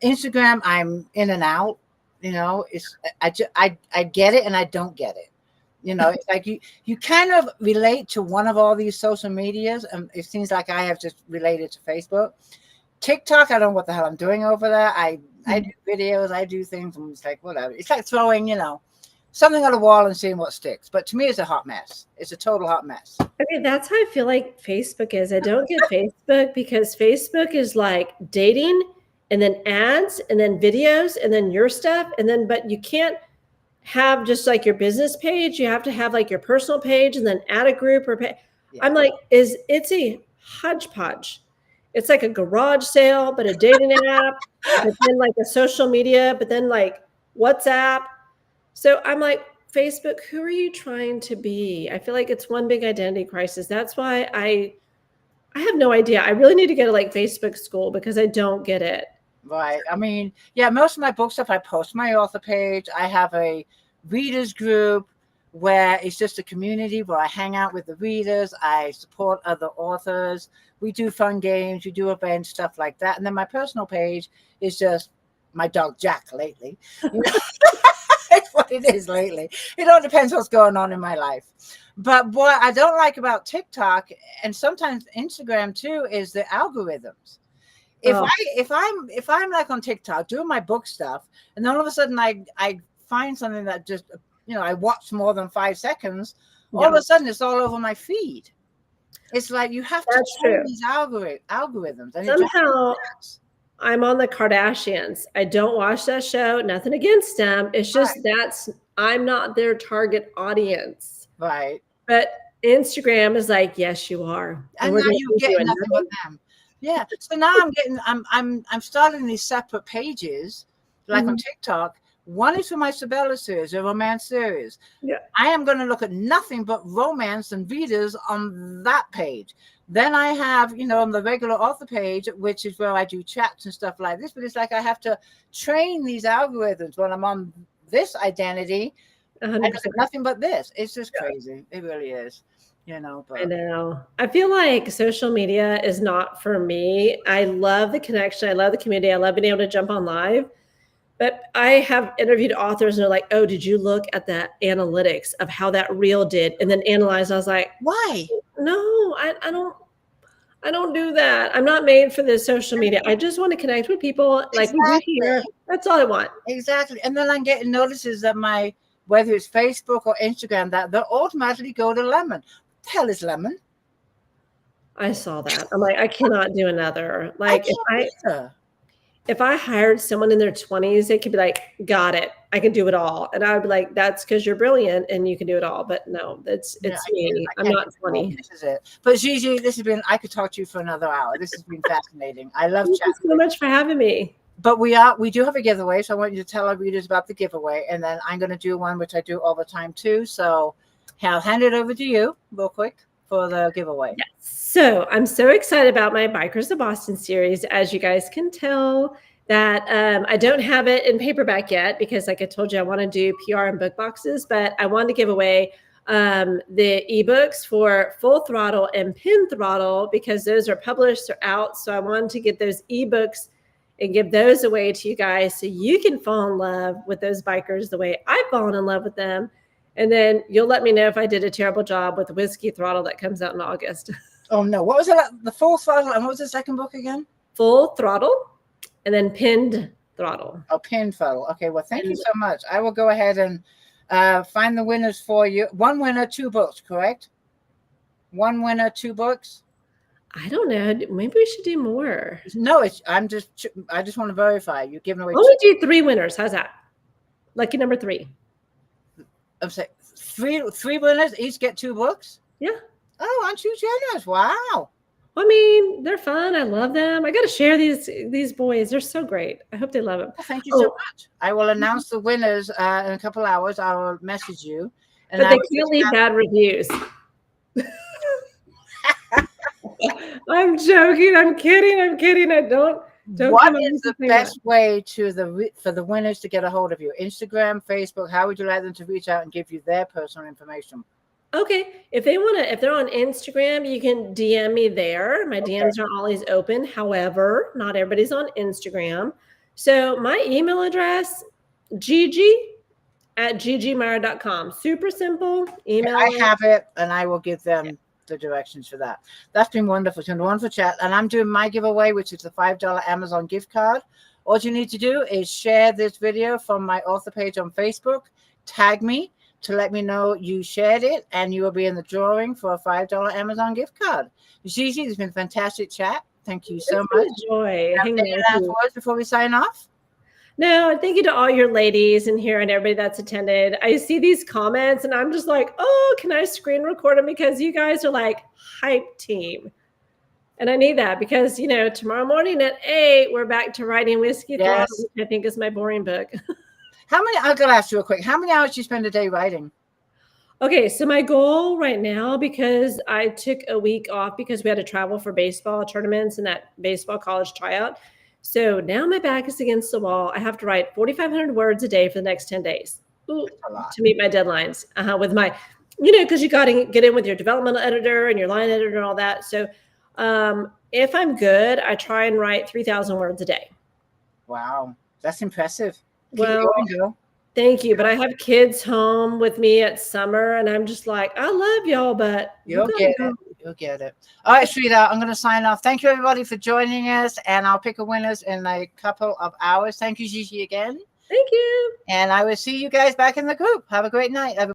Instagram, I'm in and out. I get it and I don't get it. It's like you kind of relate to one of all these social medias, and it seems like I have just related to Facebook. TikTok, I don't know what the hell I'm doing over there. I do videos, I do things, and it's like whatever. It's like throwing, something on the wall and seeing what sticks. But to me, it's a hot mess. It's a total hot mess. Okay, that's how I feel like Facebook is. I don't get Facebook because Facebook is like dating and then ads and then videos and then your stuff. And then, but you can't have just like your business page. You have to have like your personal page and then add a group or pay. Yeah. I'm like, it's a hodgepodge. It's like a garage sale, but a dating app, but then like a social media, but then like WhatsApp. So I'm like, Facebook, who are you trying to be? I feel like it's one big identity crisis. That's why I have no idea. I really need to go to like Facebook school because I don't get it. Right. I mean, yeah, most of my book stuff, I post my author page. I have a readers group where it's just a community where I hang out with the readers. I support other authors. We do fun games. We do events, stuff like that. And then my personal page is just my dog, Jack, lately. You know? It's what it is lately. It all depends what's going on in my life. But what I don't like about TikTok and sometimes Instagram too is the algorithms. If I'm like on TikTok doing my book stuff, and then all of a sudden I find something that just, you know, I watch more than 5 seconds, all of a sudden it's all over my feed. It's like you have to change these algorithms. And somehow I'm on the Kardashians. I don't watch that show. Nothing against them. It's just I'm not their target audience. Right. But Instagram is like, yes, you are. And now you get nothing but them. Yeah. So now I'm starting these separate pages, like on TikTok. One is for my Sabella series, a romance series. Yeah. I am going to look at nothing but romance and readers on that page. Then I have, you know, on the regular author page, which is where I do chats and stuff like this. But it's like I have to train these algorithms when I'm on this identity. 100%. I look at nothing but this. It's just crazy. It really is. You know, but. I know. I feel like social media is not for me. I love the connection. I love the community. I love being able to jump on live. But I have interviewed authors and they're like, oh, did you look at the analytics of how that reel did? And then analyze. I was like, why? No, I don't do that. I'm not made for this social media. I just want to connect with people like we do here. That's all I want. Exactly. And then I'm getting notices that whether it's Facebook or Instagram, that they'll automatically go to Lemon. What the hell is Lemon? I saw that. I'm like, I cannot do another. Like if I hired someone in their 20s, they could be like, got it. I can do it all. And I would be like, that's because you're brilliant and you can do it all. But no, it's me. I'm not 20. This is it. But Gigi, I could talk to you for another hour. This has been fascinating. I love chatting. Thank you so much for having me. But we do have a giveaway. So I want you to tell our readers about the giveaway. And then I'm going to do one, which I do all the time too. So I'll hand it over to you real quick for the giveaway. Yes. So I'm so excited about my Bikers of Boston series. As you guys can tell that I don't have it in paperback yet because like I told you, I want to do PR and book boxes, but I wanted to give away the ebooks for Full Throttle and Pin Throttle because those are published, they're out. So I wanted to get those ebooks and give those away to you guys so you can fall in love with those bikers the way I've fallen in love with them. And then you'll let me know if I did a terrible job with the Whiskey Throttle that comes out in August. Oh, no. What was it? The Full Throttle. And what was the second book again? Full Throttle and then Pinned Throttle. Oh, Pinned Throttle. Okay. Well, thank you so much. I will go ahead and find the winners for you. One winner, 2 books, correct? One winner, 2 books? I don't know. Maybe we should do more. No, I just want to verify. You're giving away. Only do 3 winners. How's that? Lucky number 3. I'm saying 3 winners each get 2 books. Yeah. Oh, aren't you generous? Wow. I mean, they're fun. I love them. I got to share these boys. They're so great. I hope they love them. Well, thank you so much. I will announce the winners in a couple hours. I will message you. And but they can't leave bad reviews. I'm joking. I'm kidding. I don't. What is the best way for the winners to get a hold of you? Instagram, Facebook. How would you like them to reach out and give you their personal information? Okay. If they're on Instagram, you can DM me there. My DMs are always open. However, not everybody's on Instagram. So my email address, gigi@gigimeier.com. Super simple email. I have it, and I will give them the directions for that. That's been wonderful. It's been a wonderful chat. And I'm doing my giveaway, which is the $5 Amazon gift card. All you need to do is share this video from my author page on Facebook. tag me to let me know you shared it, and you will be in the drawing for a $5 Amazon gift card. Gigi, it's been a fantastic chat. Thank you so much. Joy hanging Any out last with you. words before we sign off? No, thank you to all your ladies in here and everybody that's attended. I see these comments and I'm just like, oh, can I screen record them? Because you guys are like hype team. And I need that because, you know, tomorrow morning at 8, we're back to writing Whiskey Throttle, which I think is my boring book. I'll go ask you real quick. How many hours do you spend a day writing? Okay, so my goal right now, because I took a week off because we had to travel for baseball tournaments and that baseball college tryout. So now my back is against the wall. I have to write 4,500 words a day for the next 10 days to meet my deadlines with my, you know, because you got to get in with your developmental editor and your line editor and all that. So if I'm good, I try and write 3,000 words a day. Wow, that's impressive. Well, thank you. But I have kids home with me at summer, and I'm just like, I love y'all, but you'll get it. You'll get it. All right, sweetheart, I'm going to sign off. Thank you, everybody, for joining us, and I'll pick a winners in a couple of hours. Thank you, Gigi, again. Thank you. And I will see you guys back in the group. Have a great night, everybody.